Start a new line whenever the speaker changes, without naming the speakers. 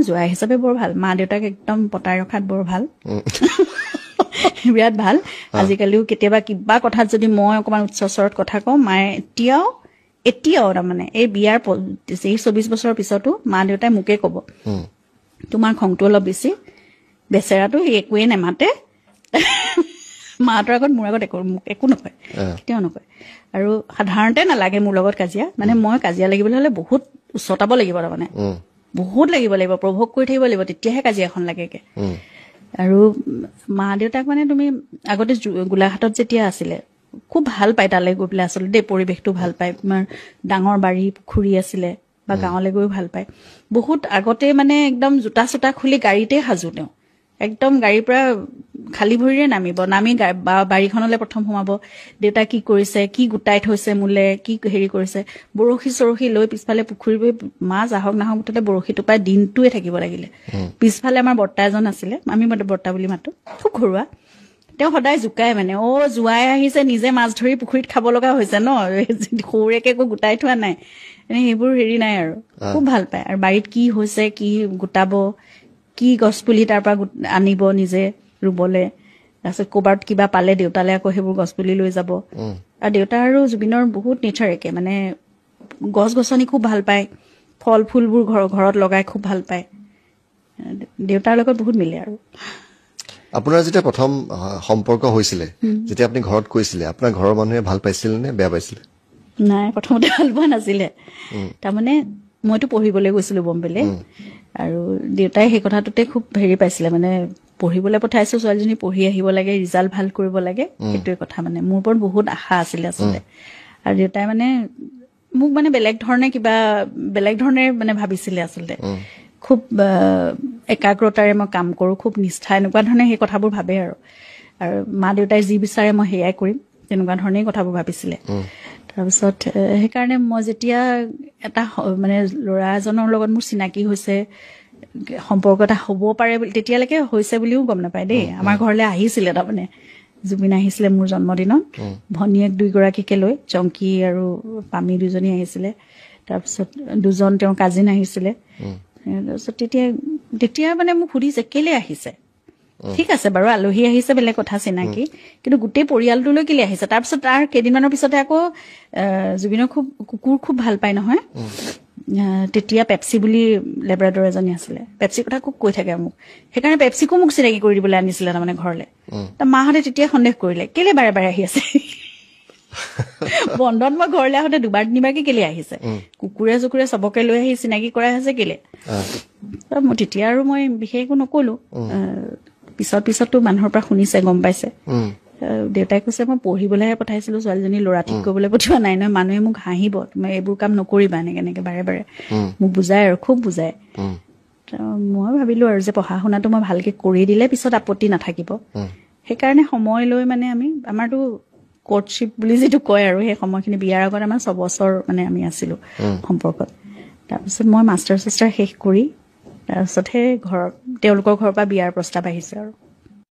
জোৱাই হিচাপে বৰ ভাল, মা দেউতাক একদম পতাই ৰখাত বৰ ভাল, বিৰাট ভাল। আজিকালিও কেতিয়াবা কিবা কথাত যদি মই অকমান উচ্চ স্বৰত কথা কওঁ, মায়ে এতিয়াও তাৰমানে এই বিয়াৰ 24 বছৰৰ পিছতো মা দেউতাই মোকে কব, তোমাৰ খংটো অলপ বেছি, বেচেৰাটো সি একোৱেই নেমাতে। মাহঁতৰ আগত মোৰ আগত একো নকয়, কেতিয়াও নকয়। আৰু সাধাৰণতে নালাগে মোৰ লগত কাজিয়া, মানে মই কাজিয়া লাগিবলৈ হলে বহুত উচ্চতাব লাগিব, তাৰমানে বহুত লাগিব, প্ৰভোগ কৰি থাকিব লাগিব, তেতিয়াহে কাজিয়া এখন লাগেগে। আৰু মা দেউতাক মানে তুমি আগতে গোলাঘাটত যেতিয়া আছিলে খুব ভাল পায়, তালৈ গৈ পেলাই আচলতে পৰিৱেশটো ভাল পায়, তোমাৰ ডাঙৰ বাৰী পুখুৰী আছিলে, বা গাঁৱলৈ গৈও ভাল পায়। বহুত আগতে মানে একদম জোতা চোতা খুলি গাড়ীতে সাজো, তেওঁ একদম গাড়ীৰ পৰা খালী ভৰিৰে নামি বাৰীখনলৈ প্ৰথম সোমাব, দেউতা কি কৰিছে, কি গোটাই থৈছে মোলে, কি হেৰি কৰিছে, বৰশী চৰশী লৈ পিছফালে পুখুৰী বৈ মাছ আহক নাহক মুঠতে বৰশী টোপাই দিনটোৱে থাকিব লাগিলে। পিছফালে আমাৰ বৰ্তা এজন আছিলে, আমি বৰ্তা বুলি মাতো, খুব ঘৰুৱা, তেওঁ সদায় জোকাই মানে, জোৱাই আহিছে নিজে মাছ ধৰি পুখুৰীত খাব লগা হৈছে ন, সৰুৰেকে একো গোটাই থোৱা নাই, সেইবোৰ হেৰি নাই আৰু খুব ভাল পায়। আৰু বাৰীত কি হৈছে, কি গোটাব, কি গছ পুলি তাৰ পৰা আনিব নিজে ৰুবলে, তাৰপিছত ক'ৰবাত কিবা পালে দেউতালে আকৌ সেইবোৰ গছ পুলি লৈ যাব। আৰু দেউতা আৰু জুবিনৰ বহুত নেচাৰ একে, মানে গছ গছনি খুব ভাল পায়, ফল ফুলবোৰ ঘৰত লগাই খুব ভাল পায়, দেউতাৰ লগত বহুত মিলে। আৰু
আপোনাৰ যেতিয়া প্ৰথম সম্পৰ্ক হৈছিলে, যেতিয়া আপুনি ঘৰত কৈছিলে, আপোনাৰ ঘৰৰ মানুহে ভাল পাইছিল নে বেয়া পাইছিলে?
নাই, প্ৰথমতে ভাল পোৱা নাছিলে। তাৰমানে মইতো পঢ়িবলৈ গৈছিলো বম্বেলে, আৰু দেউতাই সেই কথাটোতে খুব হেৰি পাইছিলে, মানে পঢ়িবলৈ পঠাইছো, ছোৱালীজনী পঢ়ি আহিব লাগে, ৰিজাল্ট ভাল কৰিব লাগে, সেইটোৱে কথা। মানে মোৰ ওপৰত বহুত আশা আছিলে আচলতে, আৰু দেউতাই মানে মোক মানে বেলেগ ধৰণে মানে ভাবিছিলে আচলতে। খুব একাগ্ৰতাৰে মই কাম কৰো, খুব নিষ্ঠা, এনেকুৱা ধৰণে সেই কথাবোৰ ভাবে। আৰু মা দেউতাই যি বিচাৰে মই সেয়াই কৰিম, তেনেকুৱা ধৰণেই কথাবোৰ ভাবিছিলে। তাৰপিছত সেইকাৰণে মই যেতিয়া এটা মানে ল'ৰা এজনৰ লগত মোৰ চিনাকি হৈছে, সম্পৰ্ক এটা হ'ব পাৰে, তেতিয়ালৈকে হৈছে বুলিও গম নাপায় দেই। আমাৰ ঘৰলৈ আহিছিলে, তাৰমানে জুবিন আহিছিলে মোৰ জন্মদিনত, ভনীয়েক 2গৰাকীকে লৈ, চংকি আৰু পামী 2জনী আহিছিলে, তাৰপিছত 2জন তেওঁৰ কাজিন আহিছিলে। তাৰপিছত তেতিয়া মানে মোক সুধিছে কেলে আহিছে, ঠিক আছে বাৰু আলহী আহিছে বেলেগ কথা, চিনাকি, কিন্তু গোটেই পৰিয়ালটোলৈ কেলে আহিছে। তাৰপিছত তাৰ কেইদিনমানৰ পিছতে আকৌ জুবিনৰ কুকুৰ খুব ভাল পায় নহয়, তেতিয়া পেপচি বুলি লেব্ৰাডৰ এজনী আছিলে, পেপচিৰ কথা খুব কৈ থাকে মোক, সেইকাৰণে পেপচিকো মোক চিনাকি কৰি দিবলৈ আনিছিলে তাৰমানে ঘৰলে। মাহঁতে তেতিয়া সন্দেহ কৰিলে, কেলে বাৰে বাৰে আহি আছে, বন্ধত মই ঘৰলৈ আহোতে 2-3বাৰকে কেলে আহিছে, কুকুৰে চুকুৰে চবকে লৈ আহি চিনাকি কৰাই আছে কেলে। তেতিয়া আৰু মই বিশেষ একো নকলো। পিছততো মানুহৰ পৰা শুনিছে, গম পাইছে। দেউতাই কৈছে মই পঢ়িবলৈহে পঠাইছিলো, ছোৱালীজনী ল'ৰা ঠিক কৰিবলৈ পঠোৱা নাই নহয়, মানুহে মোক হাঁহিব, তুমি এইবোৰ কাম নকৰিবা, এনেকে বাৰে বাৰে মোক বুজাই, আৰু খুব বুজাই। মই ভাবিলো আৰু যে পঢ়া শুনাটো মই ভালকে কৰি দিলে পিছত আপত্তি নাথাকিব, সেইকাৰণে সময় লৈ মানে আমাৰতো কোৰ্টশ্বিপ বুলি যিটো কয়, আৰু সেই সময়খিনি বিয়াৰ আগত আমাৰ 6 বছৰ মানে আমি আছিলো সম্পৰ্কত। তাৰপিছত মই মাষ্টাৰ শেষ কৰি তাৰপিছতহে তেওঁলোকৰ ঘৰৰ পৰা বিয়াৰ প্ৰস্তাৱ আহিছে। আৰু